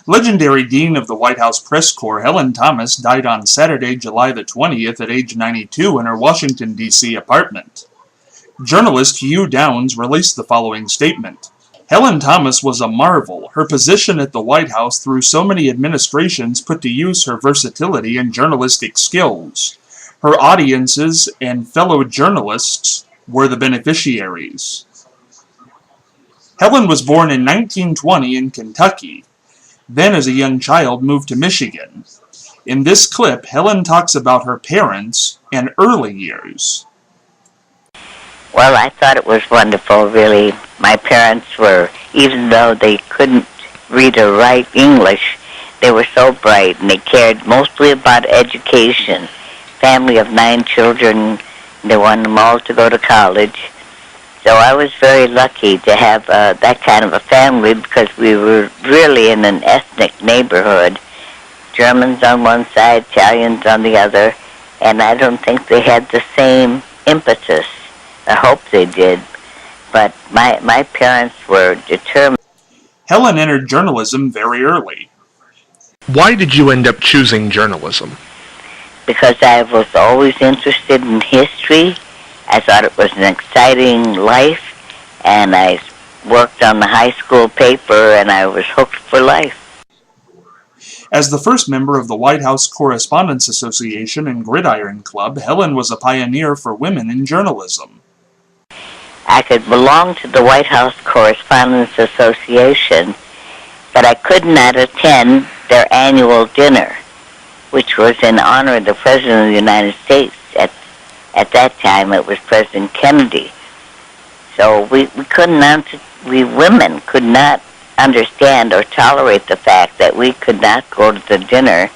Legendary Dean of the White House Press Corps Helen Thomas died on Saturday, July the 20th at age 92 in her Washington, D.C. apartment. Journalist Hugh Downs released the following statement. Helen Thomas was a marvel. Her position at the White House through so many administrations put to use her versatility and journalistic skills. Her audiences and fellow journalists were the beneficiaries. Helen was born in 1920 in Kentucky. Then as a young child moved to Michigan. In this clip, Helen talks about her parents and early years. Well, I thought it was wonderful, really. My parents were, even though they couldn't read or write English, they were so bright, and they cared mostly about education. Family of 9 children, they wanted them all to go to college. So I was very lucky to have that kind of a family because we were really in an ethnic neighborhood. Germans on one side, Italians on the other, and I don't think they had the same impetus. I hope they did, but my parents were determined. Helen entered journalism very early. Why did you end up choosing journalism? Because I was always interested in history. I thought it was an exciting life, and I worked on the high school paper, and I was hooked for life. As the first member of the White House Correspondents Association and Gridiron Club, Helen was a pioneer for women in journalism. I could belong to the White House Correspondents Association, but I could not attend their annual dinner, which was in honor of the President of the United States. At that time, it was President Kennedy. So we women could not understand or tolerate the fact that we could not go to the dinner.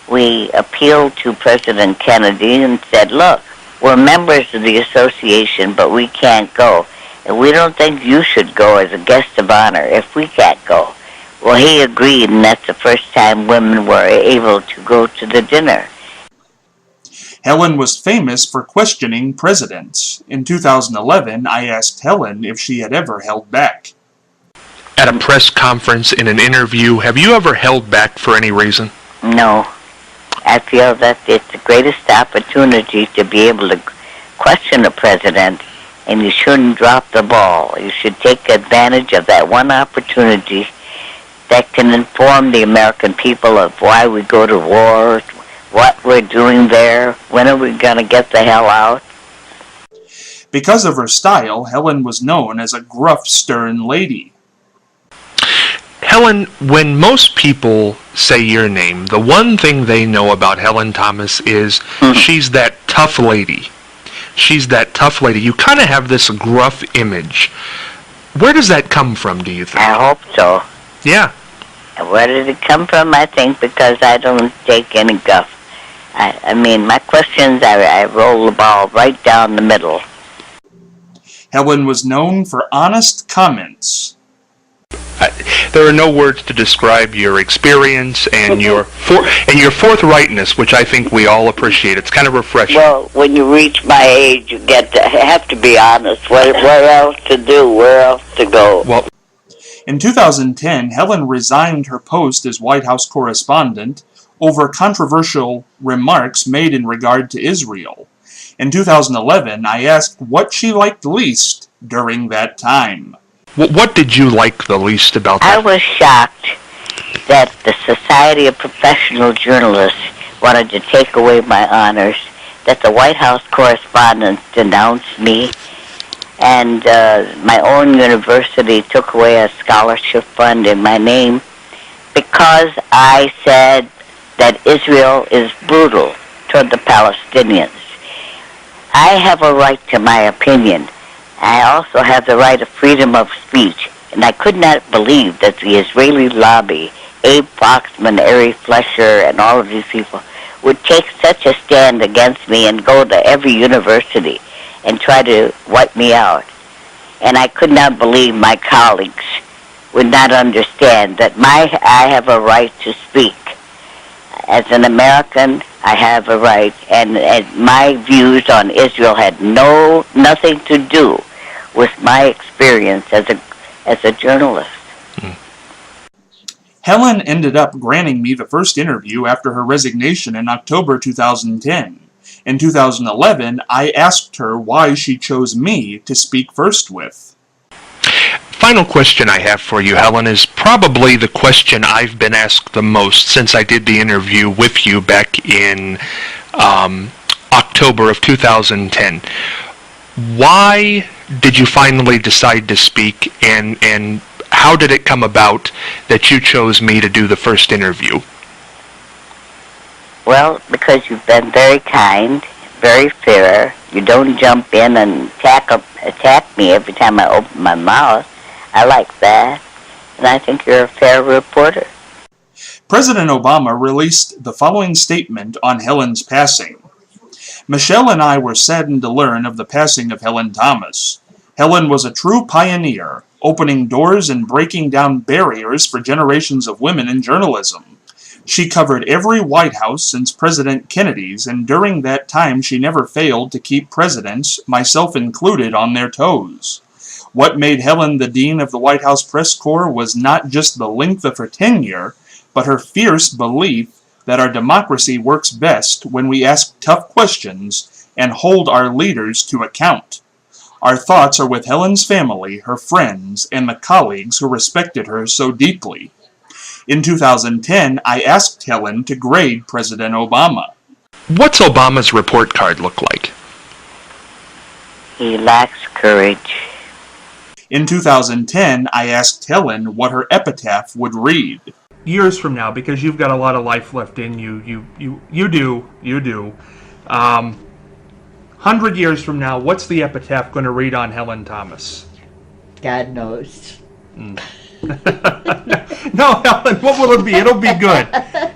We appealed to President Kennedy and said, look, we're members of the association, but we can't go. And we don't think you should go as a guest of honor if we can't go. Well, he agreed, and that's the first time women were able to go to the dinner. Helen was famous for questioning presidents. In 2011, I asked Helen if she had ever held back. At a press conference, in an interview, have you ever held back for any reason? No. I feel that it's the greatest opportunity to be able to question a president, and you shouldn't drop the ball. You should take advantage of that one opportunity that can inform the American people of why we go to war, what we're doing there, when are we going to get the hell out. Because of her style, Helen was known as a gruff, stern lady. Helen, when most people say your name, the one thing they know about Helen Thomas is she's that tough lady. She's that tough lady. You kind of have this gruff image. Where does that come from, do you think? I hope so. Yeah. Where did it come from? I think because I don't take any guff. I mean, my questions, I roll the ball right down the middle. Helen was known for honest comments. There are no words to describe your experience and your forthrightness, which I think we all appreciate. It's kind of refreshing. Well, when you reach my age, you have to be honest. What else to do? Where else to go? Well, in 2010, Helen resigned her post as White House correspondent over controversial remarks made in regard to Israel. In 2011, I asked what she liked least during that time. What did you like the least about that? I was shocked that the Society of Professional Journalists wanted to take away my honors, that the White House correspondents denounced me, and my own university took away a scholarship fund in my name because I said that Israel is brutal toward the Palestinians. I have a right to my opinion. I also have the right of freedom of speech, and I could not believe that the Israeli lobby, Abe Foxman, Ari Fleischer, and all of these people, would take such a stand against me and go to every university and try to wipe me out. And I could not believe my colleagues would not understand that I have a right to speak. As an American, I have a right, and my views on Israel had nothing to do with my experience as a journalist. Helen ended up granting me the first interview after her resignation in October 2010. In 2011, I asked her why she chose me to speak first with. Final question I have for you, Helen, is probably the question I've been asked the most since I did the interview with you back in October of 2010. Why did you finally decide to speak, and how did it come about that you chose me to do the first interview? Well, because you've been very kind, very fair. You don't jump in and attack me every time I open my mouth. I like that, and I think you're a fair reporter. President Obama released the following statement on Helen's passing. Michelle and I were saddened to learn of the passing of Helen Thomas. Helen was a true pioneer, opening doors and breaking down barriers for generations of women in journalism. She covered every White House since President Kennedy's, and during that time she never failed to keep presidents, myself included, on their toes. What made Helen the dean of the White House Press Corps was not just the length of her tenure, but her fierce belief that our democracy works best when we ask tough questions and hold our leaders to account. Our thoughts are with Helen's family, her friends, and the colleagues who respected her so deeply. In 2010, I asked Helen to grade President Obama. What's Obama's report card look like? He lacks courage. In 2010, I asked Helen what her epitaph would read. Years from now, because you've got a lot of life left in you, you do. 100 years from now, what's the epitaph going to read on Helen Thomas? God knows. No, Helen, what will it be? It'll be good.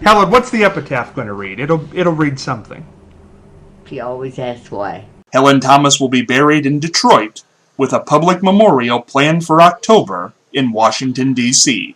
Helen, what's the epitaph going to read? It'll read something. She always asks why. Helen Thomas will be buried in Detroit with a public memorial planned for October in Washington, D.C.